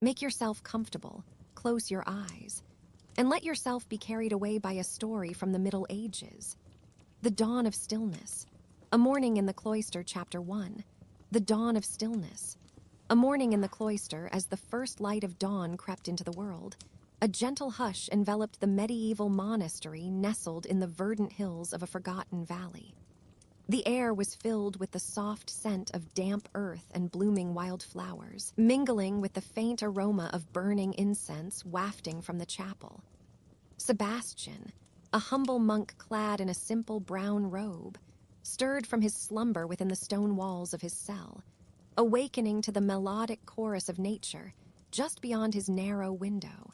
Make yourself comfortable, close your eyes, and let yourself be carried away by a story from the Middle Ages. The Dawn of Stillness. A Morning in the Cloister, Chapter 1. The Dawn of Stillness. A morning in the cloister as the first light of dawn crept into the world. A gentle hush enveloped the medieval monastery nestled in the verdant hills of a forgotten valley. The air was filled with the soft scent of damp earth and blooming wildflowers, mingling with the faint aroma of burning incense wafting from the chapel. Sebastian, a humble monk clad in a simple brown robe, stirred from his slumber within the stone walls of his cell, awakening to the melodic chorus of nature just beyond his narrow window.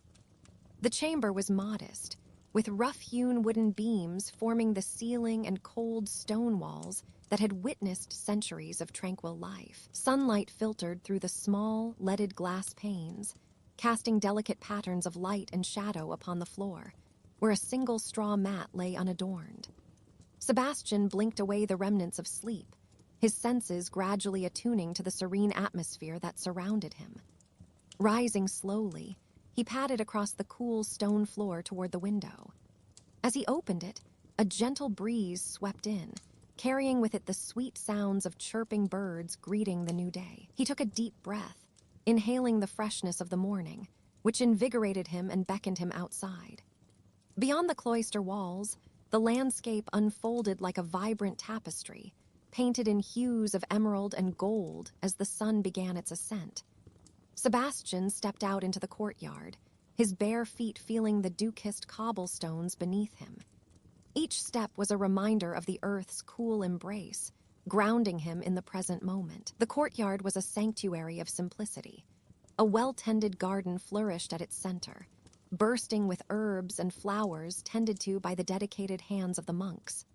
The chamber was modest, with rough-hewn wooden beams forming the ceiling and cold stone walls that had witnessed centuries of tranquil life. Sunlight filtered through the small, leaded glass panes, casting delicate patterns of light and shadow upon the floor, where a single straw mat lay unadorned. Sebastian blinked away the remnants of sleep, his senses gradually attuning to the serene atmosphere that surrounded him. Rising slowly, he padded across the cool stone floor toward the window. As he opened it, a gentle breeze swept in, carrying with it the sweet sounds of chirping birds greeting the new day. He took a deep breath, inhaling the freshness of the morning, which invigorated him and beckoned him outside. Beyond the cloister walls, the landscape unfolded like a vibrant tapestry, painted in hues of emerald and gold as the sun began its ascent. Sebastian stepped out into the courtyard, his bare feet feeling the dew-kissed cobblestones beneath him. Each step was a reminder of the earth's cool embrace, grounding him in the present moment. The courtyard was a sanctuary of simplicity. A well-tended garden flourished at its center, bursting with herbs and flowers tended to by the dedicated hands of the monks.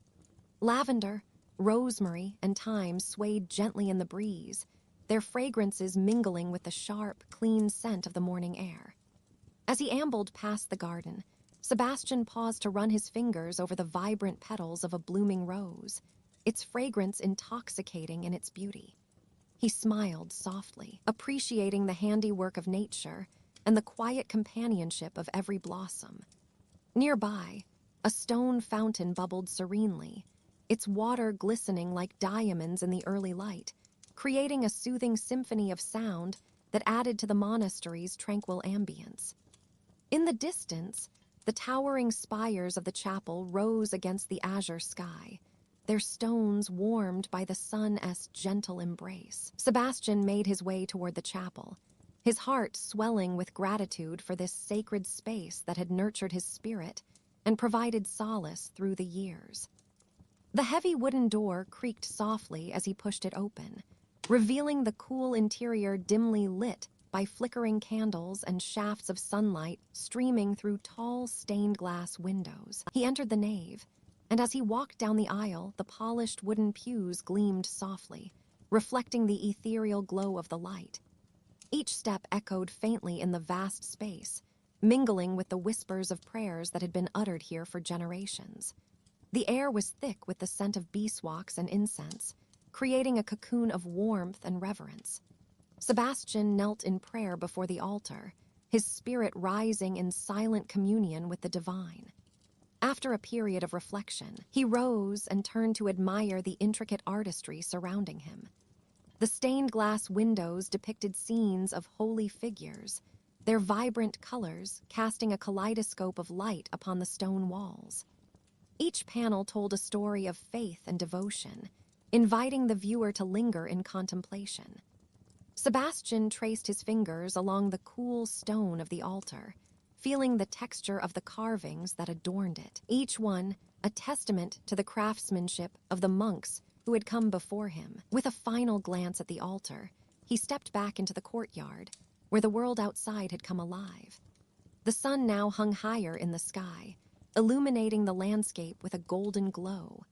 Lavender, rosemary, and thyme swayed gently in the breeze, their fragrances mingling with the sharp, clean scent of the morning air. As he ambled past the garden, Sebastian paused to run his fingers over the vibrant petals of a blooming rose, its fragrance intoxicating in its beauty. He smiled softly, appreciating the handiwork of nature and the quiet companionship of every blossom. Nearby, a stone fountain bubbled serenely, its water glistening like diamonds in the early light, creating a soothing symphony of sound that added to the monastery's tranquil ambience. In the distance, the towering spires of the chapel rose against the azure sky, their stones warmed by the sun's gentle embrace. Sebastian made his way toward the chapel, his heart swelling with gratitude for this sacred space that had nurtured his spirit and provided solace through the years. The heavy wooden door creaked softly as he pushed it open, revealing the cool interior dimly lit by flickering candles and shafts of sunlight streaming through tall stained glass windows. He entered the nave, and as he walked down the aisle, the polished wooden pews gleamed softly, reflecting the ethereal glow of the light. Each step echoed faintly in the vast space, mingling with the whispers of prayers that had been uttered here for generations. The air was thick with the scent of beeswax and incense, creating a cocoon of warmth and reverence. Sebastian knelt in prayer before the altar, his spirit rising in silent communion with the divine. After a period of reflection, he rose and turned to admire the intricate artistry surrounding him. The stained glass windows depicted scenes of holy figures, their vibrant colors casting a kaleidoscope of light upon the stone walls. Each panel told a story of faith and devotion, inviting the viewer to linger in contemplation. Sebastian traced his fingers along the cool stone of the altar, feeling the texture of the carvings that adorned it, each one a testament to the craftsmanship of the monks who had come before him. With a final glance at the altar, he stepped back into the courtyard, where the world outside had come alive. The sun now hung higher in the sky, illuminating the landscape with a golden glow.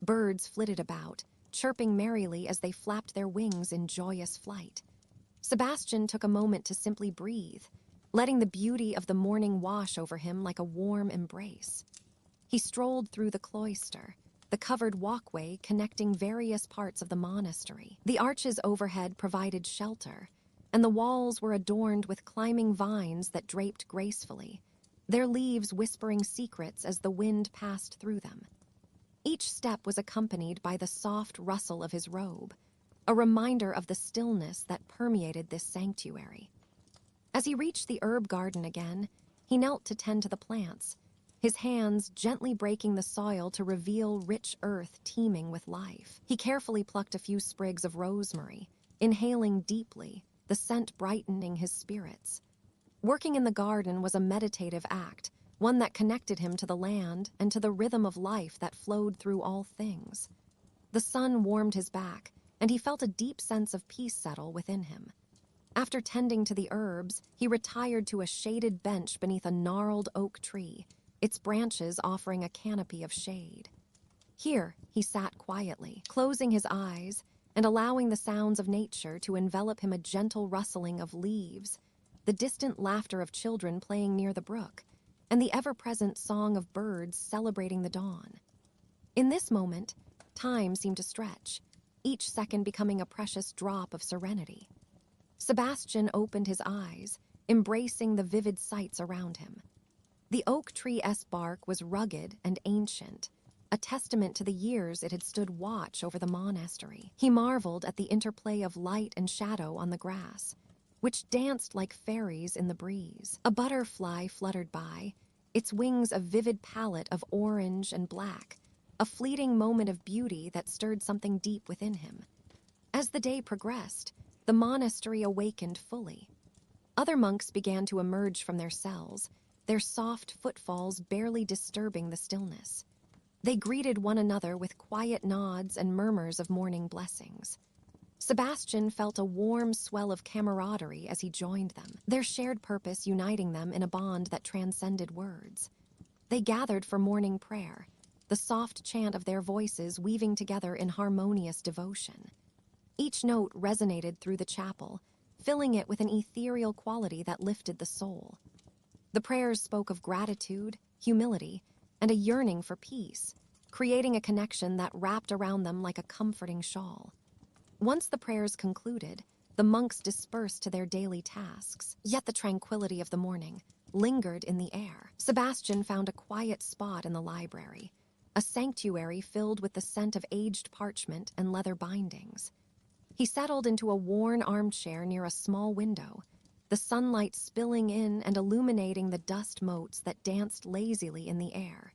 Birds flitted about, chirping merrily as they flapped their wings in joyous flight. Sebastian took a moment to simply breathe, letting the beauty of the morning wash over him like a warm embrace. He strolled through the cloister, the covered walkway connecting various parts of the monastery. The arches overhead provided shelter, and the walls were adorned with climbing vines that draped gracefully, their leaves whispering secrets as the wind passed through them. Each step was accompanied by the soft rustle of his robe, a reminder of the stillness that permeated this sanctuary. As he reached the herb garden again, he knelt to tend to the plants, his hands gently breaking the soil to reveal rich earth teeming with life. He carefully plucked a few sprigs of rosemary, inhaling deeply, the scent brightening his spirits. Working in the garden was a meditative act, one that connected him to the land and to the rhythm of life that flowed through all things. The sun warmed his back, and he felt a deep sense of peace settle within him. After tending to the herbs, he retired to a shaded bench beneath a gnarled oak tree, its branches offering a canopy of shade. Here, he sat quietly, closing his eyes and allowing the sounds of nature to envelop him, a gentle rustling of leaves, the distant laughter of children playing near the brook, and the ever-present song of birds celebrating the dawn. In this moment, time seemed to stretch, each second becoming a precious drop of serenity. Sebastian opened his eyes, embracing the vivid sights around him. The oak tree's bark was rugged and ancient, a testament to the years it had stood watch over the monastery. He marveled at the interplay of light and shadow on the grass, which danced like fairies in the breeze. A butterfly fluttered by, its wings a vivid palette of orange and black, a fleeting moment of beauty that stirred something deep within him. As the day progressed, the monastery awakened fully. Other monks began to emerge from their cells, their soft footfalls barely disturbing the stillness. They greeted one another with quiet nods and murmurs of morning blessings. Sebastian felt a warm swell of camaraderie as he joined them, their shared purpose uniting them in a bond that transcended words. They gathered for morning prayer, the soft chant of their voices weaving together in harmonious devotion. Each note resonated through the chapel, filling it with an ethereal quality that lifted the soul. The prayers spoke of gratitude, humility, and a yearning for peace, creating a connection that wrapped around them like a comforting shawl. Once the prayers concluded, the monks dispersed to their daily tasks, yet the tranquility of the morning lingered in the air. Sebastian found a quiet spot in the library, a sanctuary filled with the scent of aged parchment and leather bindings. He settled into a worn armchair near a small window, the sunlight spilling in and illuminating the dust motes that danced lazily in the air.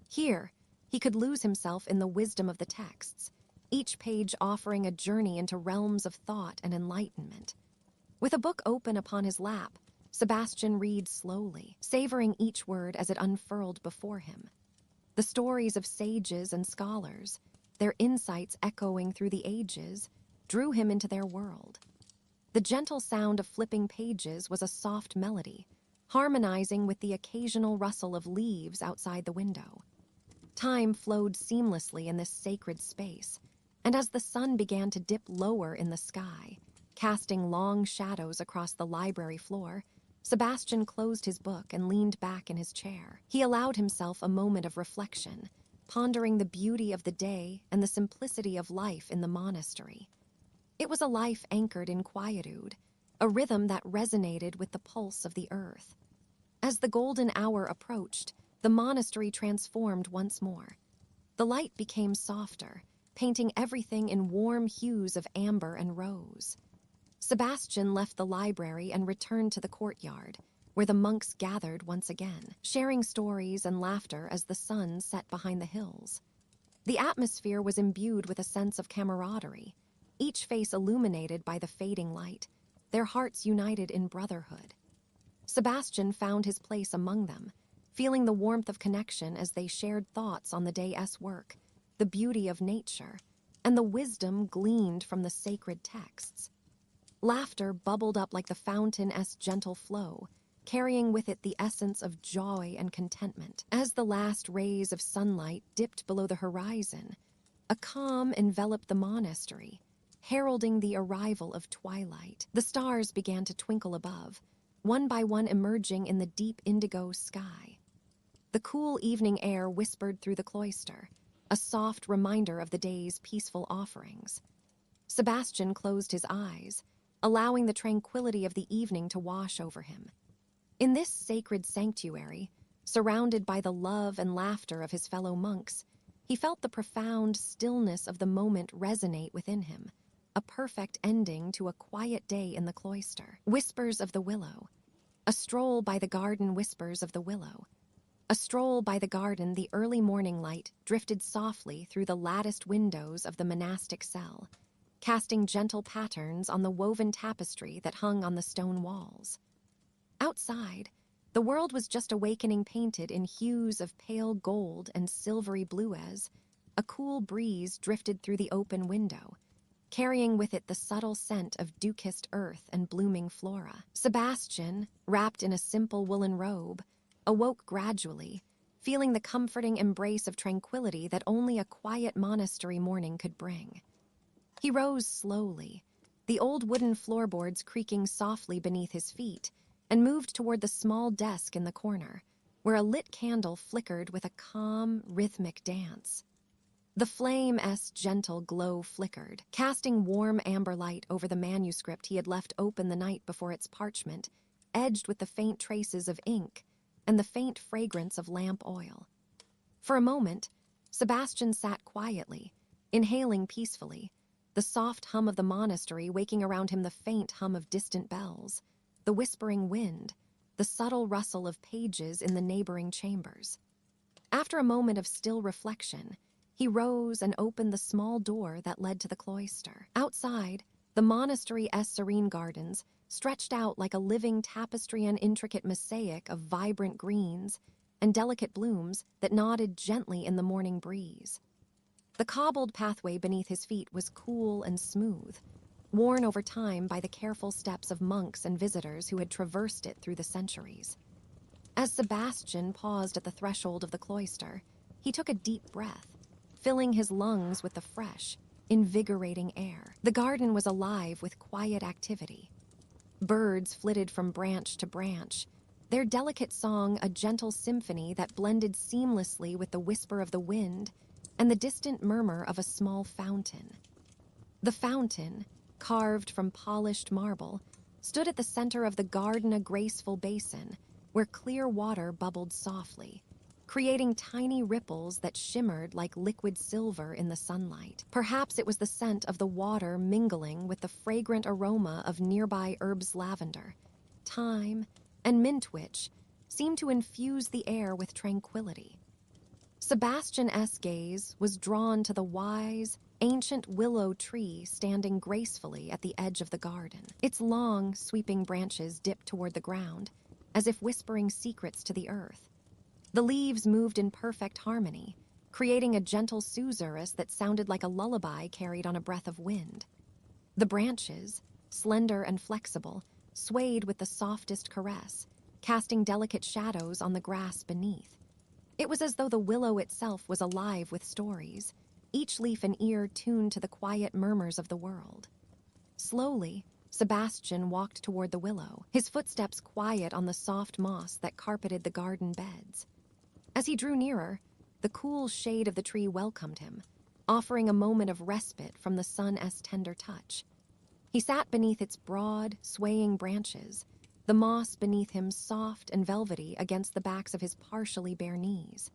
Here, he could lose himself in the wisdom of the texts, each page offering a journey into realms of thought and enlightenment. With a book open upon his lap, Sebastian read slowly, savoring each word as it unfurled before him. The stories of sages and scholars, their insights echoing through the ages, drew him into their world. The gentle sound of flipping pages was a soft melody, harmonizing with the occasional rustle of leaves outside the window. Time flowed seamlessly in this sacred space, and as the sun began to dip lower in the sky, casting long shadows across the library floor, Sebastian closed his book and leaned back in his chair. He allowed himself a moment of reflection, pondering the beauty of the day and the simplicity of life in the monastery. It was a life anchored in quietude, a rhythm that resonated with the pulse of the earth. As the golden hour approached, the monastery transformed once more. The light became softer, painting everything in warm hues of amber and rose. Sebastian left the library and returned to the courtyard, where the monks gathered once again, sharing stories and laughter as the sun set behind the hills. The atmosphere was imbued with a sense of camaraderie, each face illuminated by the fading light, their hearts united in brotherhood. Sebastian found his place among them, feeling the warmth of connection as they shared thoughts on the day's work, the beauty of nature, and the wisdom gleaned from the sacred texts. Laughter bubbled up like the fountain's gentle flow, carrying with it the essence of joy and contentment. As the last rays of sunlight dipped below the horizon, a calm enveloped the monastery, heralding the arrival of twilight. The stars began to twinkle above, one by one emerging in the deep indigo sky. The cool evening air whispered through the cloister, a soft reminder of the day's peaceful offerings. Sebastian closed his eyes, allowing the tranquility of the evening to wash over him. In this sacred sanctuary, surrounded by the love and laughter of his fellow monks, he felt the profound stillness of the moment resonate within him, a perfect ending to a quiet day in the cloister. Whispers of the Willow. A stroll by the garden, whispers of the willow. A stroll by the garden, the early morning light drifted softly through the latticed windows of the monastic cell, casting gentle patterns on the woven tapestry that hung on the stone walls. Outside, the world was just awakening, painted in hues of pale gold and silvery blue as a cool breeze drifted through the open window, carrying with it the subtle scent of dew-kissed earth and blooming flora. Sebastian, wrapped in a simple woolen robe, awoke gradually, feeling the comforting embrace of tranquility that only a quiet monastery morning could bring. He rose slowly, the old wooden floorboards creaking softly beneath his feet, and moved toward the small desk in the corner, where a lit candle flickered with a calm, rhythmic dance. The flame's gentle glow flickered, casting warm amber light over the manuscript he had left open the night before, its parchment, edged with the faint traces of ink and the faint fragrance of lamp oil. For a moment, Sebastian sat quietly, inhaling peacefully, the soft hum of the monastery waking around him, the faint hum of distant bells, the whispering wind, the subtle rustle of pages in the neighboring chambers. After a moment of still reflection, he rose and opened the small door that led to the cloister. Outside, the monastery's serene gardens stretched out like a living tapestry, an intricate mosaic of vibrant greens and delicate blooms that nodded gently in the morning breeze. The cobbled pathway beneath his feet was cool and smooth, worn over time by the careful steps of monks and visitors who had traversed it through the centuries. As Sebastian paused at the threshold of the cloister, he took a deep breath, filling his lungs with the fresh, invigorating air. The garden was alive with quiet activity. Birds flitted from branch to branch, their delicate song a gentle symphony that blended seamlessly with the whisper of the wind and the distant murmur of a small fountain. The fountain, carved from polished marble, stood at the center of the garden, a graceful basin where clear water bubbled softly, creating tiny ripples that shimmered like liquid silver in the sunlight. Perhaps it was the scent of the water mingling with the fragrant aroma of nearby herbs, lavender, thyme, and mint, which seemed to infuse the air with tranquility. Sebastian's gaze was drawn to the wise, ancient willow tree standing gracefully at the edge of the garden. Its long, sweeping branches dipped toward the ground, as if whispering secrets to the earth. The leaves moved in perfect harmony, creating a gentle susurrus that sounded like a lullaby carried on a breath of wind. The branches, slender and flexible, swayed with the softest caress, casting delicate shadows on the grass beneath. It was as though the willow itself was alive with stories, each leaf an ear tuned to the quiet murmurs of the world. Slowly, Sebastian walked toward the willow, his footsteps quiet on the soft moss that carpeted the garden beds. As he drew nearer, the cool shade of the tree welcomed him, offering a moment of respite from the sun's tender touch. He sat beneath its broad, swaying branches, the moss beneath him soft and velvety against the backs of his partially bare knees.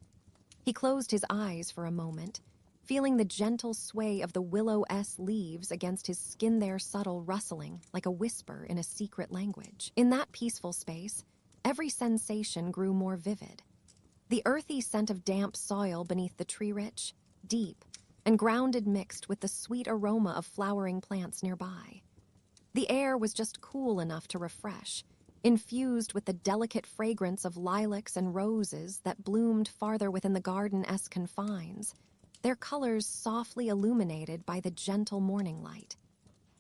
He closed his eyes for a moment, feeling the gentle sway of the willow's leaves against his skin, their subtle rustling like a whisper in a secret language. In that peaceful space, every sensation grew more vivid. The earthy scent of damp soil beneath the tree, rich, deep, and grounded, mixed with the sweet aroma of flowering plants nearby. The air was just cool enough to refresh, infused with the delicate fragrance of lilacs and roses that bloomed farther within the garden's confines, their colors softly illuminated by the gentle morning light.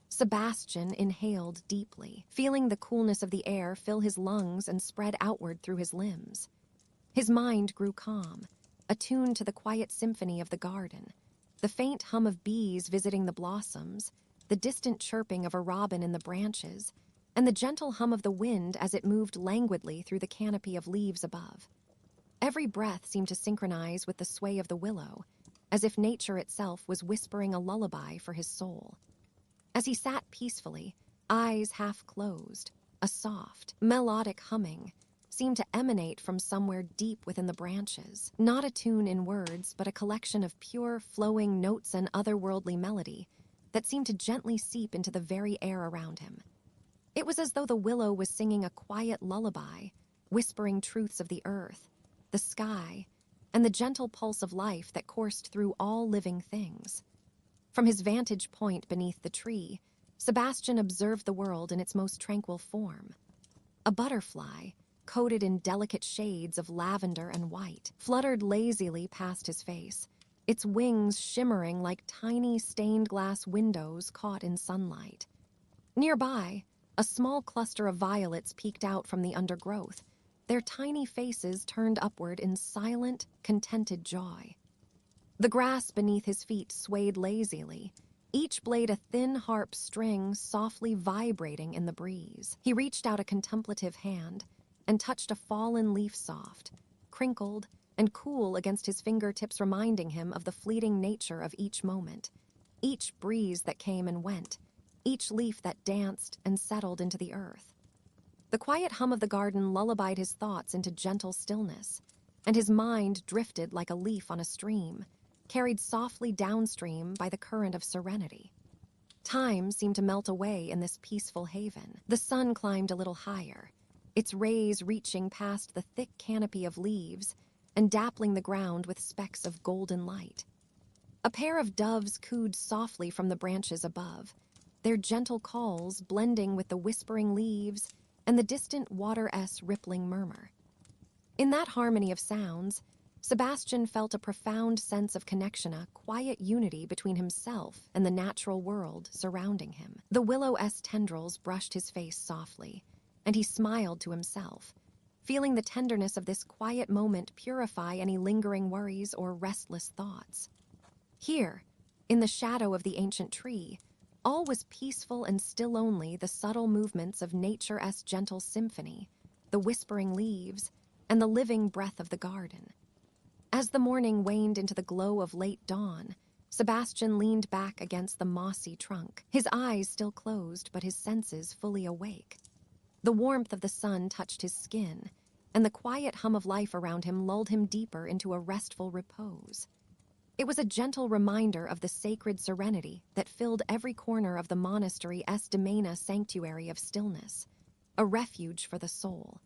Sebastian inhaled deeply, feeling the coolness of the air fill his lungs and spread outward through his limbs. His mind grew calm, attuned to the quiet symphony of the garden, the faint hum of bees visiting the blossoms, the distant chirping of a robin in the branches, and the gentle hum of the wind as it moved languidly through the canopy of leaves above. Every breath seemed to synchronize with the sway of the willow, as if nature itself was whispering a lullaby for his soul. As he sat peacefully, eyes half closed. A soft, melodic humming seemed to emanate from somewhere deep within the branches. Not a tune in words, but a collection of pure, flowing notes and otherworldly melody that seemed to gently seep into the very air around him. It was as though the willow was singing a quiet lullaby, whispering truths of the earth, the sky, and the gentle pulse of life that coursed through all living things. From his vantage point beneath the tree, Sebastian observed the world in its most tranquil form. A butterfly, coated in delicate shades of lavender and white, fluttered lazily past his face, its wings shimmering like tiny stained glass windows caught in sunlight. Nearby, a small cluster of violets peeked out from the undergrowth, their tiny faces turned upward in silent, contented joy. The grass beneath his feet swayed lazily, each blade a thin harp string softly vibrating in the breeze. He reached out a contemplative hand and touched a fallen leaf soft, crinkled, and cool against his fingertips, reminding him of the fleeting nature of each moment, each breeze that came and went, each leaf that danced and settled into the earth. The quiet hum of the garden lullabied his thoughts into gentle stillness, and his mind drifted like a leaf on a stream, carried softly downstream by the current of serenity. Time seemed to melt away in this peaceful haven. The sun climbed a little higher, its rays reaching past the thick canopy of leaves and dappling the ground with specks of golden light. A pair of doves cooed softly from the branches above, their gentle calls blending with the whispering leaves and the distant water-s rippling murmur. In that harmony of sounds, Sebastian felt a profound sense of connection, a quiet unity between himself and the natural world surrounding him. The willow-s tendrils brushed his face softly, and he smiled to himself, feeling the tenderness of this quiet moment purify any lingering worries or restless thoughts. Here, in the shadow of the ancient tree, all was peaceful and still, only the subtle movements of nature's gentle symphony, the whispering leaves, and the living breath of the garden. As the morning waned into the glow of late dawn, Sebastian leaned back against the mossy trunk, his eyes still closed but his senses fully awake. The warmth of the sun touched his skin, and the quiet hum of life around him lulled him deeper into a restful repose. It was a gentle reminder of the sacred serenity that filled every corner of the monastery's Demena sanctuary of stillness, a refuge for the soul.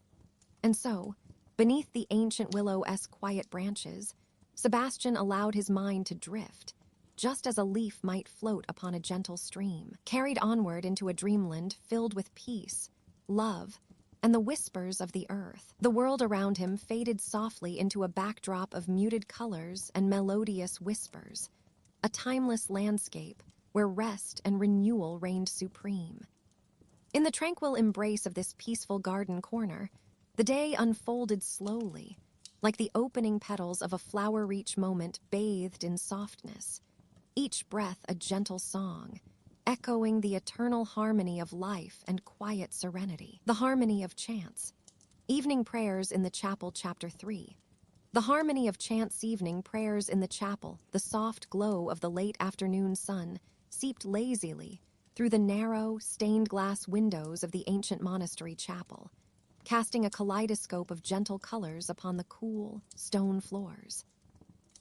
And so, beneath the ancient willow-s quiet branches, Sebastian allowed his mind to drift, just as a leaf might float upon a gentle stream, carried onward into a dreamland filled with peace, love, and the whispers of the earth. The world around him faded softly into a backdrop of muted colors and melodious whispers, a timeless landscape where rest and renewal reigned supreme. In the tranquil embrace of this peaceful garden corner, the day unfolded slowly, like the opening petals of a flower-rich moment bathed in softness, each breath a gentle song, echoing the eternal harmony of life and quiet serenity. The harmony of chants. Evening prayers in the chapel, chapter 3. The harmony of chants. Evening prayers in the chapel, the soft glow of the late afternoon sun seeped lazily through the narrow, stained glass windows of the ancient monastery chapel, casting a kaleidoscope of gentle colors upon the cool, stone floors.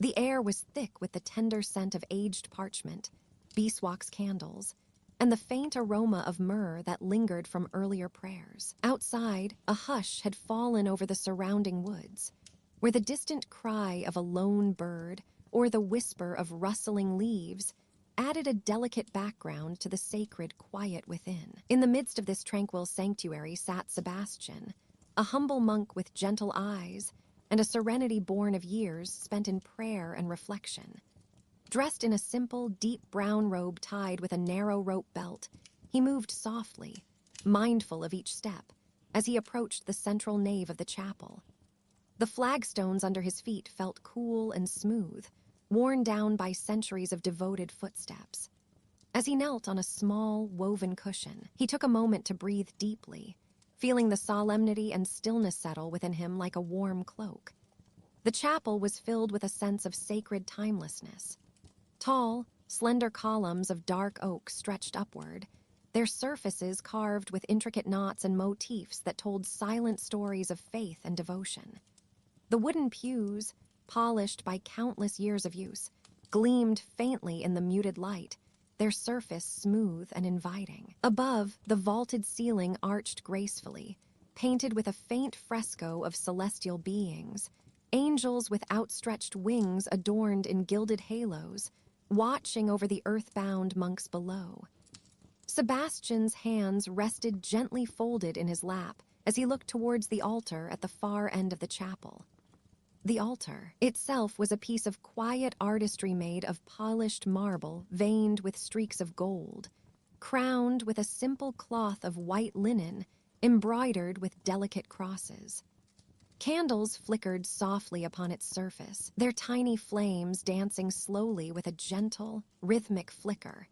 The air was thick with the tender scent of aged parchment, beeswax candles, and the faint aroma of myrrh that lingered from earlier prayers. Outside, a hush had fallen over the surrounding woods, where the distant cry of a lone bird or the whisper of rustling leaves added a delicate background to the sacred quiet within. In the midst of this tranquil sanctuary sat Sebastian, a humble monk with gentle eyes and a serenity born of years spent in prayer and reflection. Dressed in a simple, deep brown robe tied with a narrow rope belt, he moved softly, mindful of each step, as he approached the central nave of the chapel. The flagstones under his feet felt cool and smooth, worn down by centuries of devoted footsteps. As he knelt on a small, woven cushion, he took a moment to breathe deeply, feeling the solemnity and stillness settle within him like a warm cloak. The chapel was filled with a sense of sacred timelessness. Tall, slender columns of dark oak stretched upward, their surfaces carved with intricate knots and motifs that told silent stories of faith and devotion. The wooden pews, polished by countless years of use, gleamed faintly in the muted light, their surface smooth and inviting. Above, the vaulted ceiling arched gracefully, painted with a faint fresco of celestial beings, angels with outstretched wings adorned in gilded halos, watching over the earthbound monks below. Sebastian's hands rested gently folded in his lap as he looked towards the altar at the far end of the chapel. The altar itself was a piece of quiet artistry made of polished marble veined with streaks of gold, crowned with a simple cloth of white linen embroidered with delicate crosses. Candles flickered softly upon its surface, their tiny flames dancing slowly with a gentle, rhythmic flicker,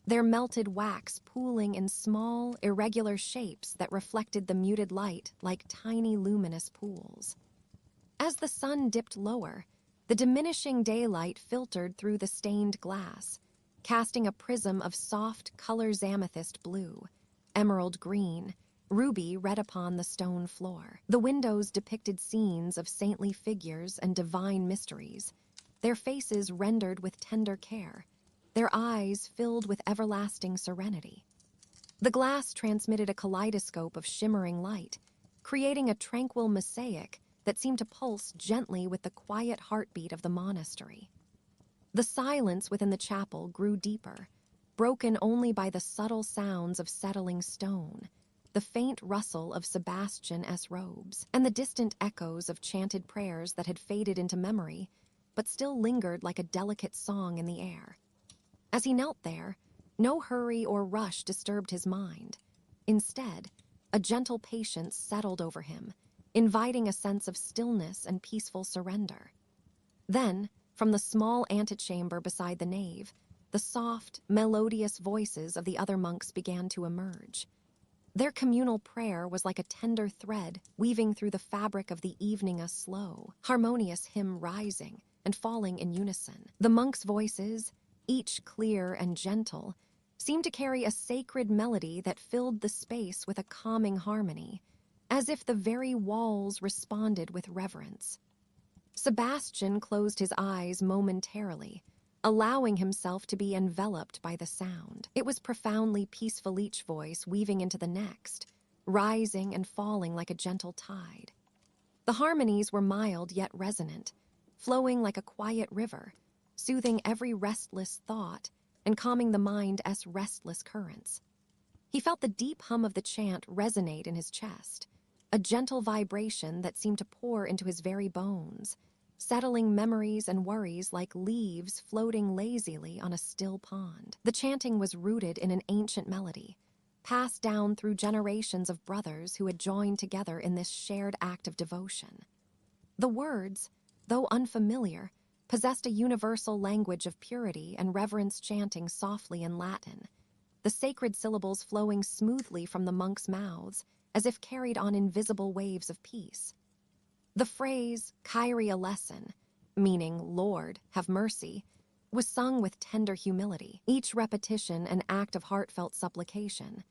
their melted wax pooling in small, irregular shapes that reflected the muted light like tiny luminous pools. As the sun dipped lower, the diminishing daylight filtered through the stained glass, casting a prism of soft colors amethyst blue, emerald green, ruby red upon the stone floor. The windows depicted scenes of saintly figures and divine mysteries, their faces rendered with tender care, their eyes filled with everlasting serenity. The glass transmitted a kaleidoscope of shimmering light, creating a tranquil mosaic that seemed to pulse gently with the quiet heartbeat of the monastery. The silence within the chapel grew deeper, broken only by the subtle sounds of settling stone, the faint rustle of Sebastian's robes, and the distant echoes of chanted prayers that had faded into memory, but still lingered like a delicate song in the air. As he knelt there, no hurry or rush disturbed his mind. Instead, a gentle patience settled over him, inviting a sense of stillness and peaceful surrender. Then, from the small antechamber beside the nave, the soft, melodious voices of the other monks began to emerge. Their communal prayer was like a tender thread weaving through the fabric of the evening, a slow, harmonious hymn rising and falling in unison. The monks' voices, each clear and gentle, seemed to carry a sacred melody that filled the space with a calming harmony, as if the very walls responded with reverence. Sebastian closed his eyes momentarily, allowing himself to be enveloped by the sound. It was profoundly peaceful, each voice weaving into the next, rising and falling like a gentle tide. The harmonies were mild yet resonant, flowing like a quiet river, soothing every restless thought and calming the mind's restless currents. He felt the deep hum of the chant resonate in his chest, a gentle vibration that seemed to pour into his very bones, settling memories and worries like leaves floating lazily on a still pond. The chanting was rooted in an ancient melody, passed down through generations of brothers who had joined together in this shared act of devotion. The words, though unfamiliar, possessed a universal language of purity and reverence, chanting softly in Latin, the sacred syllables flowing smoothly from the monks' mouths as if carried on invisible waves of peace. The phrase, Kyrie eleison, meaning Lord, have mercy, was sung with tender humility, each repetition an act of heartfelt supplication,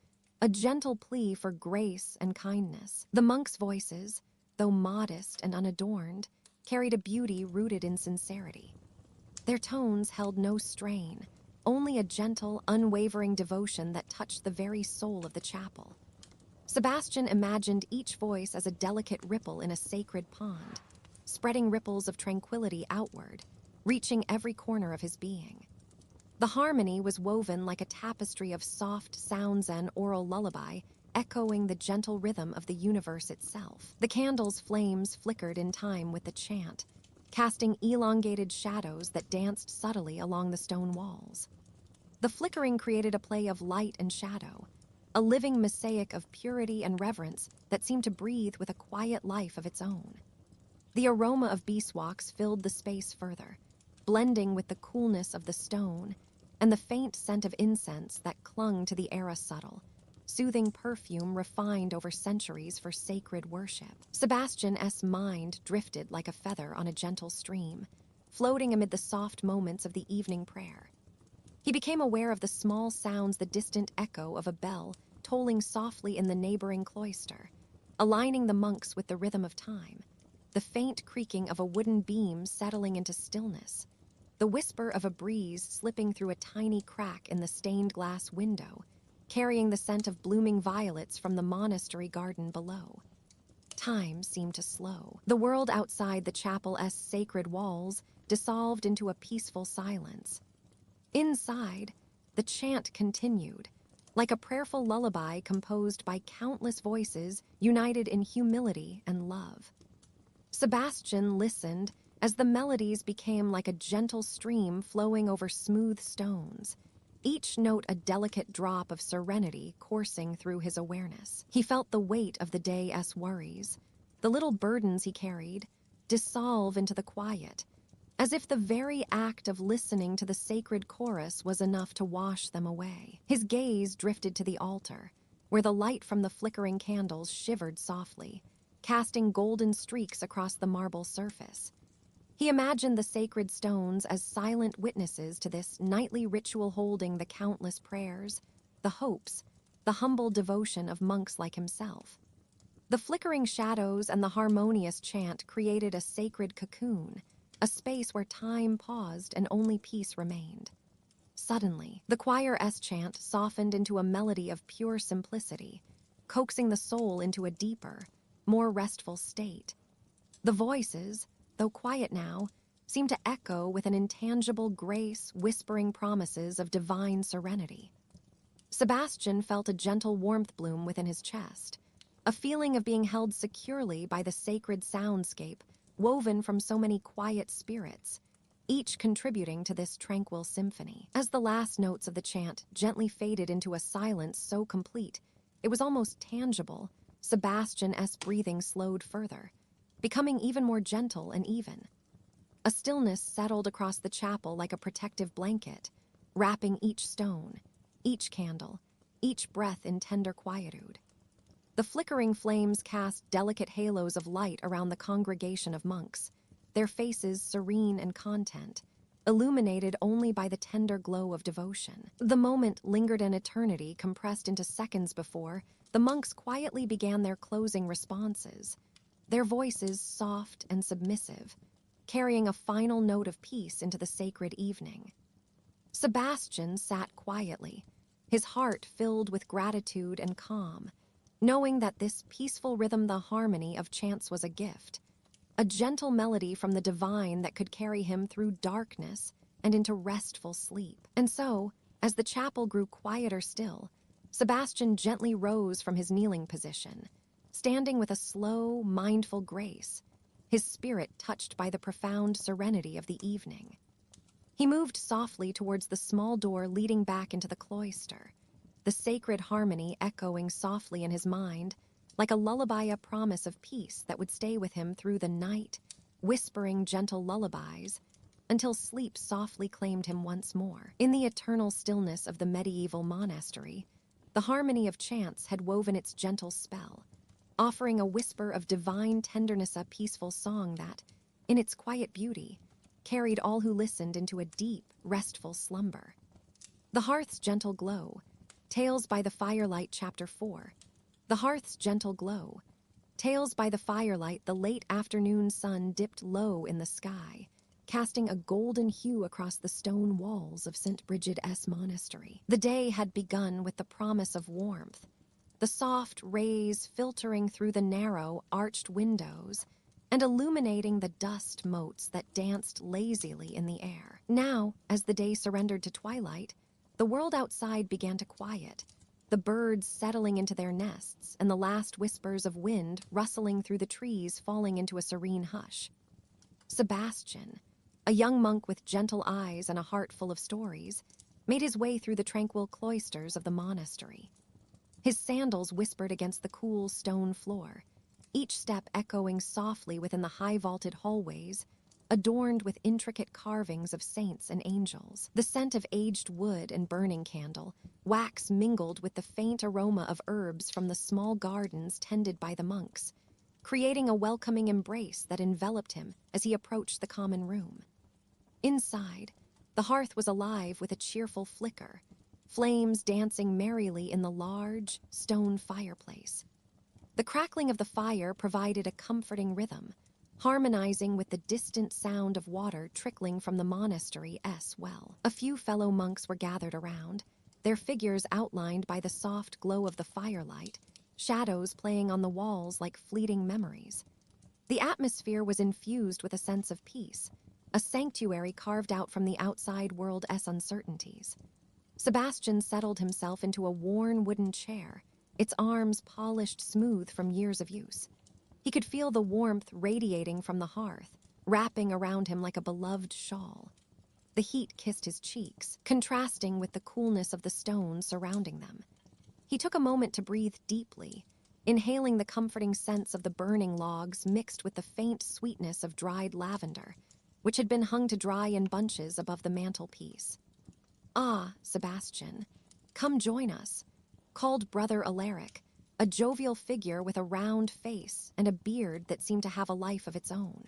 a gentle plea for grace and kindness. The monks' voices, though modest and unadorned, carried a beauty rooted in sincerity. Their tones held no strain, only a gentle, unwavering devotion that touched the very soul of the chapel. Sebastian imagined each voice as a delicate ripple in a sacred pond, spreading ripples of tranquility outward, reaching every corner of his being. The harmony was woven like a tapestry of soft sounds and oral lullaby, echoing the gentle rhythm of the universe itself. The candles' flames flickered in time with the chant, casting elongated shadows that danced subtly along the stone walls. The flickering created a play of light and shadow, a living mosaic of purity and reverence that seemed to breathe with a quiet life of its own. The aroma of beeswax filled the space further, blending with the coolness of the stone and the faint scent of incense that clung to the air, a subtle, soothing perfume refined over centuries for sacred worship. Sebastian's mind drifted like a feather on a gentle stream, floating amid the soft moments of the evening prayer. He became aware of the small sounds, the distant echo of a bell tolling softly in the neighboring cloister, aligning the monks with the rhythm of time, the faint creaking of a wooden beam settling into stillness, the whisper of a breeze slipping through a tiny crack in the stained glass window, carrying the scent of blooming violets from the monastery garden below. Time seemed to slow. The world outside the chapel's sacred walls dissolved into a peaceful silence. Inside, the chant continued, like a prayerful lullaby composed by countless voices united in humility and love. Sebastian listened as the melodies became like a gentle stream flowing over smooth stones, each note a delicate drop of serenity coursing through his awareness. He felt the weight of the day's worries, the little burdens he carried, dissolve into the quiet, as if the very act of listening to the sacred chorus was enough to wash them away. His gaze drifted to the altar, where the light from the flickering candles shivered softly, casting golden streaks across the marble surface. He imagined the sacred stones as silent witnesses to this nightly ritual, holding the countless prayers, the hopes, the humble devotion of monks like himself. The flickering shadows and the harmonious chant created a sacred cocoon, a space where time paused and only peace remained. Suddenly, the choir's chant softened into a melody of pure simplicity, coaxing the soul into a deeper, more restful state. The voices, though quiet now, seemed to echo with an intangible grace, whispering promises of divine serenity. Sebastian felt a gentle warmth bloom within his chest, a feeling of being held securely by the sacred soundscape woven from so many quiet spirits, each contributing to this tranquil symphony. As the last notes of the chant gently faded into a silence so complete, it was almost tangible, Sebastian's breathing slowed further, becoming even more gentle and even. A stillness settled across the chapel like a protective blanket, wrapping each stone, each candle, each breath in tender quietude. The flickering flames cast delicate halos of light around the congregation of monks, their faces serene and content, illuminated only by the tender glow of devotion. The moment lingered an eternity compressed into seconds before the monks quietly began their closing responses, their voices soft and submissive, carrying a final note of peace into the sacred evening. Sebastian sat quietly, his heart filled with gratitude and calm, knowing that this peaceful rhythm, the harmony of chants, was a gift, a gentle melody from the divine that could carry him through darkness and into restful sleep. And so, as the chapel grew quieter still, Sebastian gently rose from his kneeling position, standing with a slow, mindful grace, his spirit touched by the profound serenity of the evening. He moved softly towards the small door leading back into the cloister, the sacred harmony echoing softly in his mind, like a lullaby, a promise of peace that would stay with him through the night, whispering gentle lullabies, until sleep softly claimed him once more. In the eternal stillness of the medieval monastery, the harmony of chants had woven its gentle spell, offering a whisper of divine tenderness, a peaceful song that, in its quiet beauty, carried all who listened into a deep, restful slumber. The Hearth's gentle glow, Tales by the Firelight, Chapter 4. The Hearth's gentle glow. Tales by the Firelight, the late afternoon sun dipped low in the sky, casting a golden hue across the stone walls of St. Brigid's monastery. The day had begun with the promise of warmth, the soft rays filtering through the narrow, arched windows and illuminating the dust motes that danced lazily in the air. Now, as the day surrendered to twilight, the world outside began to quiet, the birds settling into their nests and the last whispers of wind rustling through the trees falling into a serene hush. Sebastian, a young monk with gentle eyes and a heart full of stories, made his way through the tranquil cloisters of the monastery. His sandals whispered against the cool stone floor, each step echoing softly within the high-vaulted hallways, adorned with intricate carvings of saints and angels. The scent of aged wood and burning candle, wax mingled with the faint aroma of herbs from the small gardens tended by the monks, creating a welcoming embrace that enveloped him as he approached the common room. Inside, The hearth was alive with a cheerful flicker, flames dancing merrily in the large, stone fireplace. The crackling of the fire provided a comforting rhythm, harmonizing with the distant sound of water trickling from the monastery's well. A few fellow monks were gathered around, their figures outlined by the soft glow of the firelight, shadows playing on the walls like fleeting memories. The atmosphere was infused with a sense of peace, a sanctuary carved out from the outside world's uncertainties. Sebastian settled himself into a worn wooden chair, its arms polished smooth from years of use. He could feel the warmth radiating from the hearth, wrapping around him like a beloved shawl. The heat kissed his cheeks, contrasting with the coolness of the stone surrounding them. He took a moment to breathe deeply, inhaling the comforting scents of the burning logs mixed with the faint sweetness of dried lavender, which had been hung to dry in bunches above the mantelpiece. "Ah, Sebastian, come join us," called Brother Alaric, a jovial figure with a round face and a beard that seemed to have a life of its own.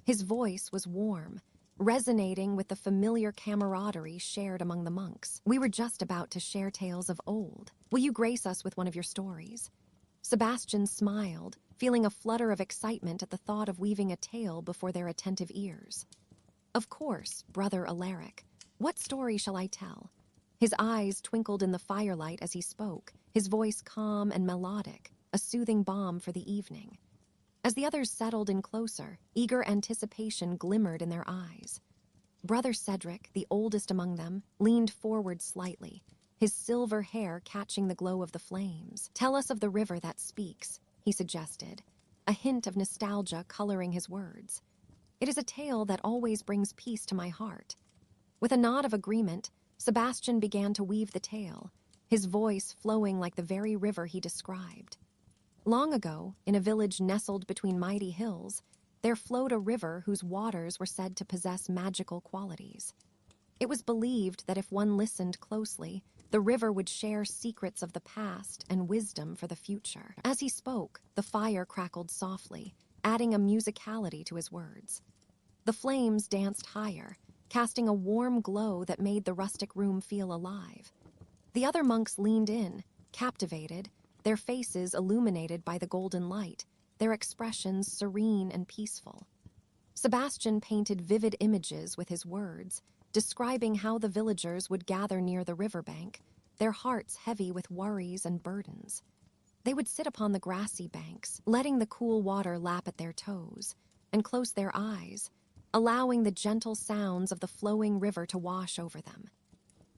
His voice was warm, resonating with the familiar camaraderie shared among the monks. "We were just about to share tales of old. Will you grace us with one of your stories?" Sebastian smiled, feeling a flutter of excitement at the thought of weaving a tale before their attentive ears. "Of course, Brother Alaric. What story shall I tell?" His eyes twinkled in the firelight as he spoke, his voice calm and melodic, a soothing balm for the evening. As the others settled in closer, eager anticipation glimmered in their eyes. Brother Cedric, the oldest among them, leaned forward slightly, his silver hair catching the glow of the flames. "Tell us of the river that speaks," he suggested, a hint of nostalgia coloring his words. "It is a tale that always brings peace to my heart." With a nod of agreement, Sebastian began to weave the tale, his voice flowing like the very river he described. Long ago, in a village nestled between mighty hills, there flowed a river whose waters were said to possess magical qualities. It was believed that if one listened closely, the river would share secrets of the past and wisdom for the future. As he spoke, the fire crackled softly, adding a musicality to his words. The flames danced higher, casting a warm glow that made the rustic room feel alive. The other monks leaned in, captivated, their faces illuminated by the golden light, their expressions serene and peaceful. Sebastian painted vivid images with his words, describing how the villagers would gather near the riverbank, their hearts heavy with worries and burdens. They would sit upon the grassy banks, letting the cool water lap at their toes, and close their eyes, allowing the gentle sounds of the flowing river to wash over them.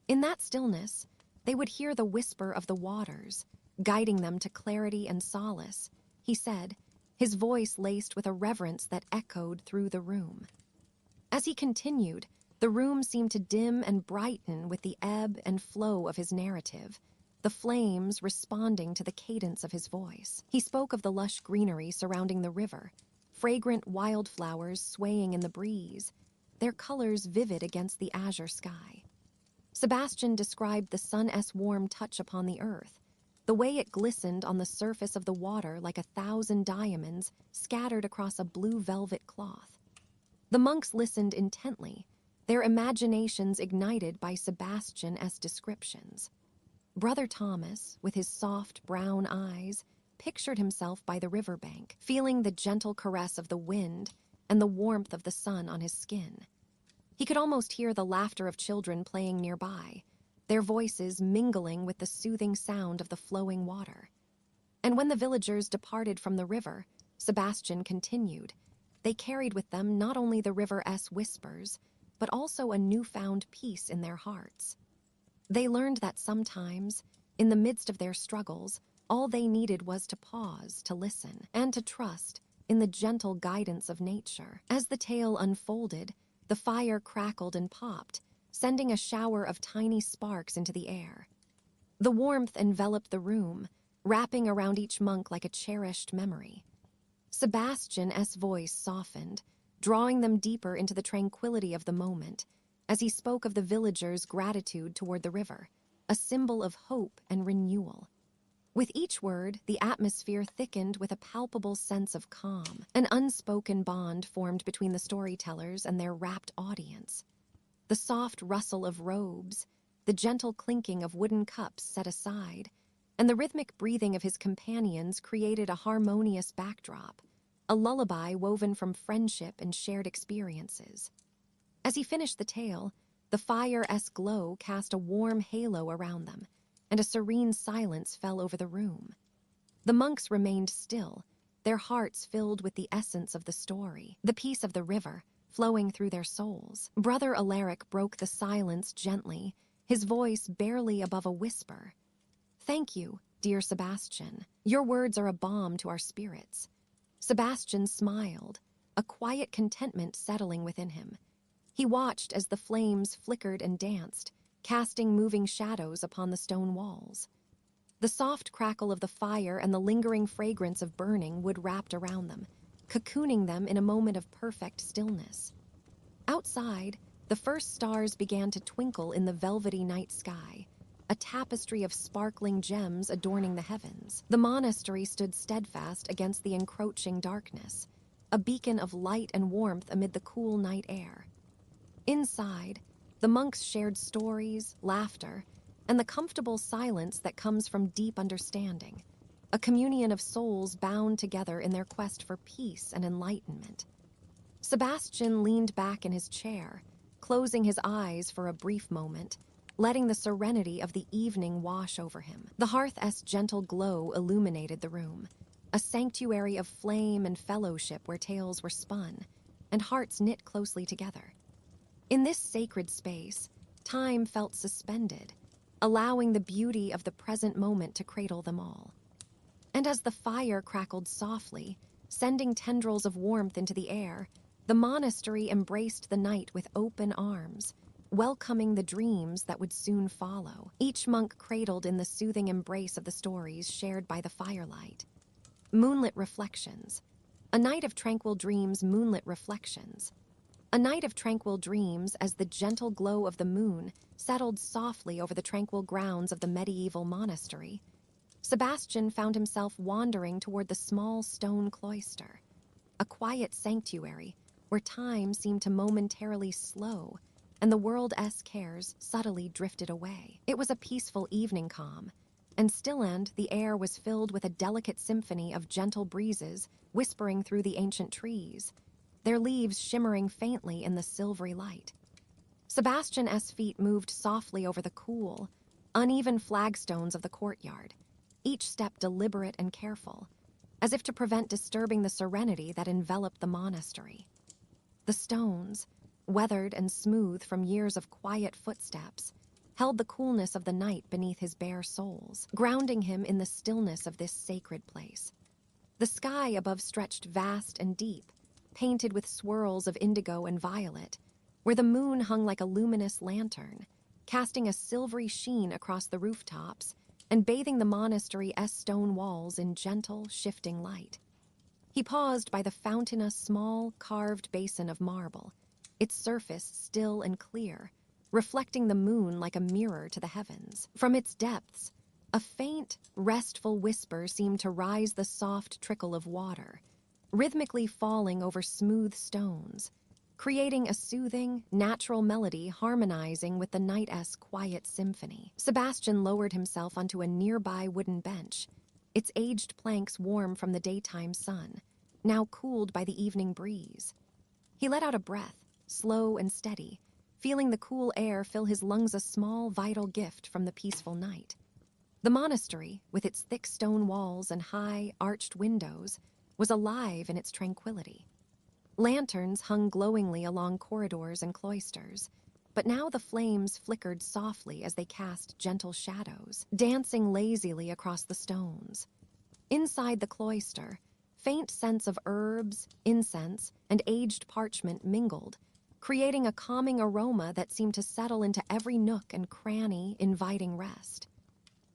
In that stillness, they would hear the whisper of the waters, guiding them to clarity and solace, he said, his voice laced with a reverence that echoed through the room. As he continued, the room seemed to dim and brighten with the ebb and flow of his narrative, the flames responding to the cadence of his voice. He spoke of the lush greenery surrounding the river, fragrant wildflowers swaying in the breeze, their colors vivid against the azure sky. Sebastian described the sun's warm touch upon the earth, the way it glistened on the surface of the water like 1,000 diamonds scattered across a blue velvet cloth. The monks listened intently, their imaginations ignited by Sebastian's descriptions. Brother Thomas, with his soft brown eyes, pictured himself by the riverbank, feeling the gentle caress of the wind and the warmth of the sun on his skin. He could almost hear the laughter of children playing nearby, their voices mingling with the soothing sound of the flowing water. And when the villagers departed from the river, Sebastian continued, they carried with them not only the river's whispers, but also a newfound peace in their hearts. They learned that sometimes, in the midst of their struggles, all they needed was to pause, to listen, and to trust in the gentle guidance of nature. As the tale unfolded, the fire crackled and popped, sending a shower of tiny sparks into the air. The warmth enveloped the room, wrapping around each monk like a cherished memory. Sebastian's voice softened, drawing them deeper into the tranquility of the moment, as he spoke of the villagers' gratitude toward the river, a symbol of hope and renewal. With each word, the atmosphere thickened with a palpable sense of calm, an unspoken bond formed between the storytellers and their rapt audience. The soft rustle of robes, the gentle clinking of wooden cups set aside, and the rhythmic breathing of his companions created a harmonious backdrop, a lullaby woven from friendship and shared experiences. As he finished the tale, the fire-esque glow cast a warm halo around them, and a serene silence fell over the room. The monks remained still, their hearts filled with the essence of the story, the peace of the river, flowing through their souls. Brother Alaric broke the silence gently, his voice barely above a whisper. "Thank you, dear Sebastian. Your words are a balm to our spirits." Sebastian smiled, a quiet contentment settling within him. He watched as the flames flickered and danced, casting moving shadows upon the stone walls. The soft crackle of the fire and the lingering fragrance of burning wood wrapped around them, cocooning them in a moment of perfect stillness. Outside, the first stars began to twinkle in the velvety night sky, a tapestry of sparkling gems adorning the heavens. The monastery stood steadfast against the encroaching darkness, a beacon of light and warmth amid the cool night air. Inside, the monks shared stories, laughter, and the comfortable silence that comes from deep understanding, a communion of souls bound together in their quest for peace and enlightenment. Sebastian leaned back in his chair, closing his eyes for a brief moment, letting the serenity of the evening wash over him. The hearth's gentle glow illuminated the room, a sanctuary of flame and fellowship where tales were spun, and hearts knit closely together. In this sacred space, time felt suspended, allowing the beauty of the present moment to cradle them all. And as the fire crackled softly, sending tendrils of warmth into the air, the monastery embraced the night with open arms, welcoming the dreams that would soon follow, each monk cradled in the soothing embrace of the stories shared by the firelight. Moonlit reflections. A night of tranquil dreams, moonlit reflections. A night of tranquil dreams as the gentle glow of the moon settled softly over the tranquil grounds of the medieval monastery. Sebastian found himself wandering toward the small stone cloister, a quiet sanctuary where time seemed to momentarily slow and the world's cares subtly drifted away. It was a peaceful evening calm, and still and the air was filled with a delicate symphony of gentle breezes whispering through the ancient trees, their leaves shimmering faintly in the silvery light. Sebastian's feet moved softly over the cool, uneven flagstones of the courtyard, each step deliberate and careful, as if to prevent disturbing the serenity that enveloped the monastery. The stones, weathered and smooth from years of quiet footsteps, held the coolness of the night beneath his bare soles, grounding him in the stillness of this sacred place. The sky above stretched vast and deep, painted with swirls of indigo and violet, where the moon hung like a luminous lantern, casting a silvery sheen across the rooftops and bathing the monastery's stone walls in gentle, shifting light. He paused by the fountain, a small, carved basin of marble, its surface still and clear, reflecting the moon like a mirror to the heavens. From its depths, a faint, restful whisper seemed to rise, the soft trickle of water, rhythmically falling over smooth stones, creating a soothing, natural melody harmonizing with the night's quiet symphony. Sebastian lowered himself onto a nearby wooden bench, its aged planks warm from the daytime sun, now cooled by the evening breeze. He let out a breath, slow and steady, feeling the cool air fill his lungs, a small, vital gift from the peaceful night. The monastery, with its thick stone walls and high, arched windows, was alive in its tranquility. Lanterns hung glowingly along corridors and cloisters, but now the flames flickered softly as they cast gentle shadows, dancing lazily across the stones. Inside the cloister, faint scents of herbs, incense, and aged parchment mingled, creating a calming aroma that seemed to settle into every nook and cranny, inviting rest.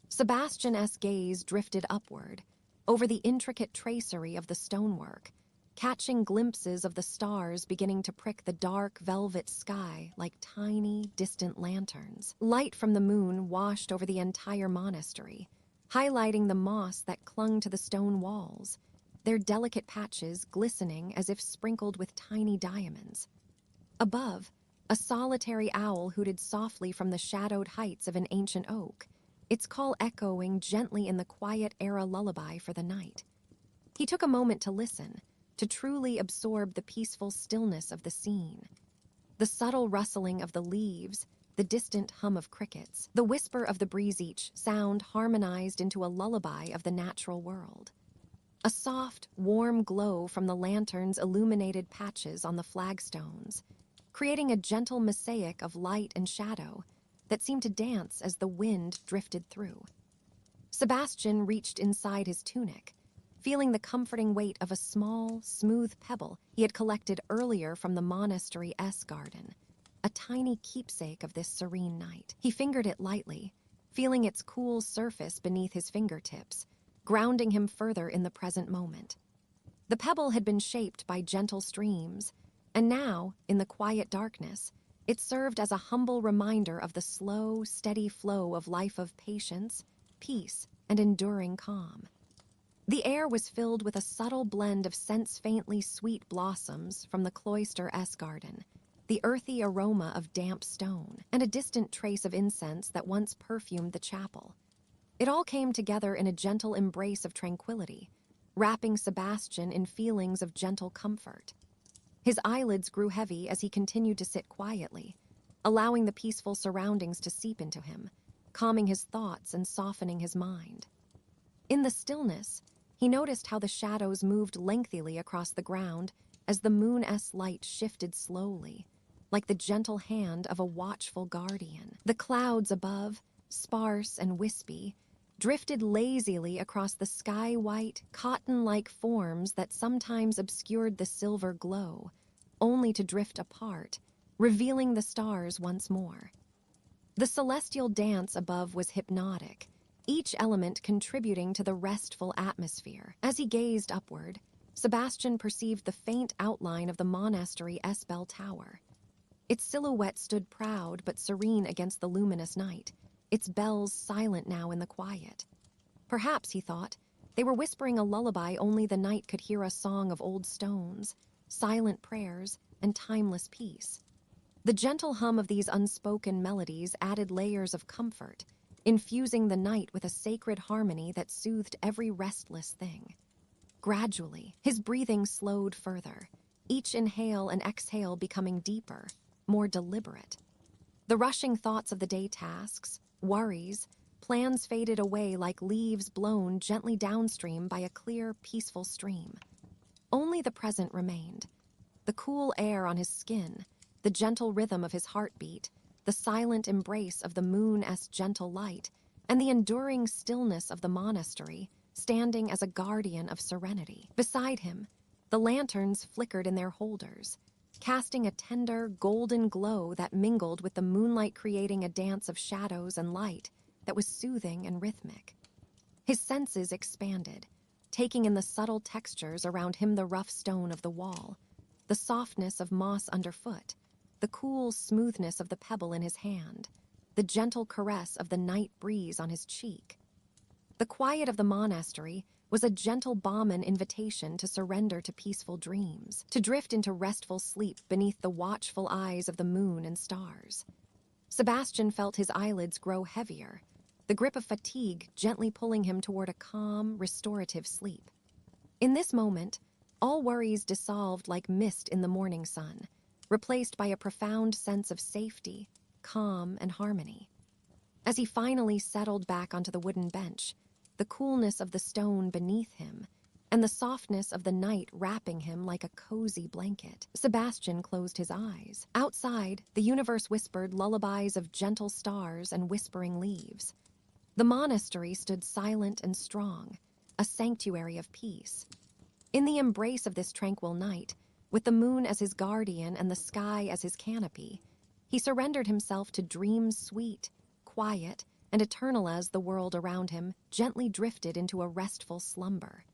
Sebastian's gaze drifted upward, over the intricate tracery of the stonework, catching glimpses of the stars beginning to prick the dark velvet sky like tiny, distant lanterns. Light from the moon washed over the entire monastery, highlighting the moss that clung to the stone walls, their delicate patches glistening as if sprinkled with tiny diamonds. Above, A solitary owl hooted softly from the shadowed heights of an ancient oak, its call echoing gently in the quiet era lullaby for the night. He took a moment to listen, to truly absorb the peaceful stillness of the scene. The subtle rustling of the leaves, the distant hum of crickets, the whisper of the breeze, each sound harmonized into a lullaby of the natural world. A soft, warm glow from the lanterns illuminated patches on the flagstones, creating a gentle mosaic of light and shadow that seemed to dance as the wind drifted through. Sebastian reached inside his tunic, feeling the comforting weight of a small, smooth pebble he had collected earlier from the monastery's garden, a tiny keepsake of this serene night. He fingered it lightly, feeling its cool surface beneath his fingertips, grounding him further in the present moment. The pebble had been shaped by gentle streams, and now, in the quiet darkness, it served as a humble reminder of the slow, steady flow of life, of patience, peace, and enduring calm. The air was filled with a subtle blend of scents, faintly sweet blossoms from the Cloister's garden, the earthy aroma of damp stone, and a distant trace of incense that once perfumed the chapel. It all came together in a gentle embrace of tranquility, wrapping Sebastian in feelings of gentle comfort. His eyelids grew heavy as he continued to sit quietly, allowing the peaceful surroundings to seep into him, calming his thoughts and softening his mind. In the stillness, he noticed how the shadows moved lengthily across the ground as the moon's light shifted slowly, like the gentle hand of a watchful guardian. The clouds above, sparse and wispy, drifted lazily across the sky-white, cotton-like forms that sometimes obscured the silver glow, only to drift apart, revealing the stars once more. The celestial dance above was hypnotic, each element contributing to the restful atmosphere. As he gazed upward, Sebastian perceived the faint outline of the monastery's bell tower. Its silhouette stood proud but serene against the luminous night, its bells silent now in the quiet. Perhaps, he thought, they were whispering a lullaby only the night could hear, a song of old stones, silent prayers, and timeless peace. The gentle hum of these unspoken melodies added layers of comfort, infusing the night with a sacred harmony that soothed every restless thing. Gradually, his breathing slowed further, each inhale and exhale becoming deeper, more deliberate. The rushing thoughts of the day, tasks, worries, plans faded away like leaves blown gently downstream by a clear, peaceful stream. Only the present remained. The cool air on his skin, the gentle rhythm of his heartbeat, the silent embrace of the moon's gentle light, and the enduring stillness of the monastery, standing as a guardian of serenity. Beside him, the lanterns flickered in their holders, casting a tender, golden glow that mingled with the moonlight, creating a dance of shadows and light that was soothing and rhythmic. His senses expanded, taking in the subtle textures around him, the rough stone of the wall, the softness of moss underfoot, the cool smoothness of the pebble in his hand, the gentle caress of the night breeze on his cheek. The quiet of the monastery was a gentle balm, an invitation to surrender to peaceful dreams, to drift into restful sleep beneath the watchful eyes of the moon and stars. Sebastian felt his eyelids grow heavier, the grip of fatigue gently pulling him toward a calm, restorative sleep. In this moment, all worries dissolved like mist in the morning sun, replaced by a profound sense of safety, calm, and harmony. As he finally settled back onto the wooden bench, the coolness of the stone beneath him, and the softness of the night wrapping him like a cozy blanket, Sebastian closed his eyes. Outside, the universe whispered lullabies of gentle stars and whispering leaves. The monastery stood silent and strong, a sanctuary of peace. In the embrace of this tranquil night, with the moon as his guardian and the sky as his canopy, he surrendered himself to dreams sweet, quiet, and eternal as the world around him gently drifted into a restful slumber.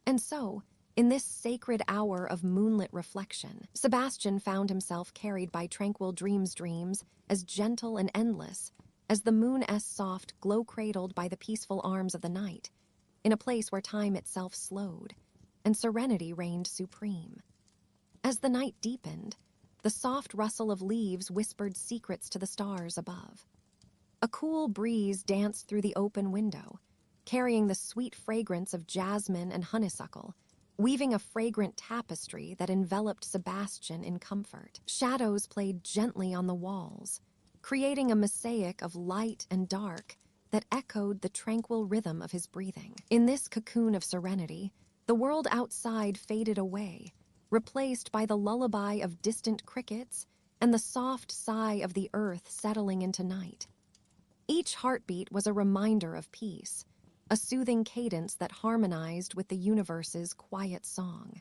And so, in this sacred hour of moonlit reflection, Sebastian found himself carried by tranquil dreams as gentle and endless as the moon's soft glow, cradled by the peaceful arms of the night, in a place where time itself slowed, and serenity reigned supreme. As the night deepened, The soft rustle of leaves whispered secrets to the stars above. A cool breeze danced through the open window, carrying the sweet fragrance of jasmine and honeysuckle, weaving a fragrant tapestry that enveloped Sebastian in comfort. Shadows played gently on the walls, creating a mosaic of light and dark that echoed the tranquil rhythm of his breathing. In this cocoon of serenity, the world outside faded away, replaced by the lullaby of distant crickets and the soft sigh of the earth settling into night. Each heartbeat was a reminder of peace, a soothing cadence that harmonized with the universe's quiet song.